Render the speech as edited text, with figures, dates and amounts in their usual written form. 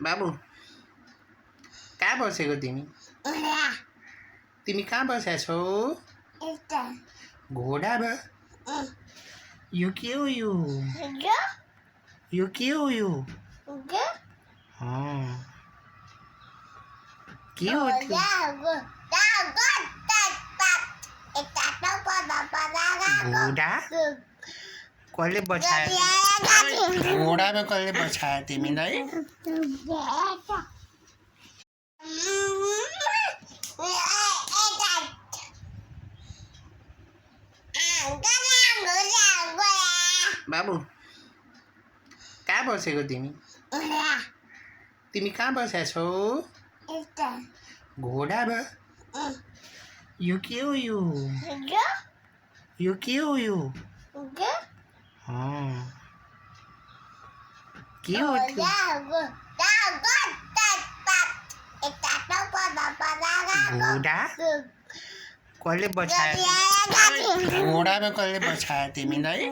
बाबू काय बसे गो तिमी कहाँ बस्या छौ घोडामा यो के हो यो के हो यो के हो त्यो घोडा कसले बसायो घोडामा कसले बसायो तिमीलाई बाबू कहाँ बसेको तिमी कहाँ बस्या छौ घोडामा यो के हो यो के हो यो के हो त्यो घोडा कसले बसायो घोडामा कसले बसायो तिमीलाई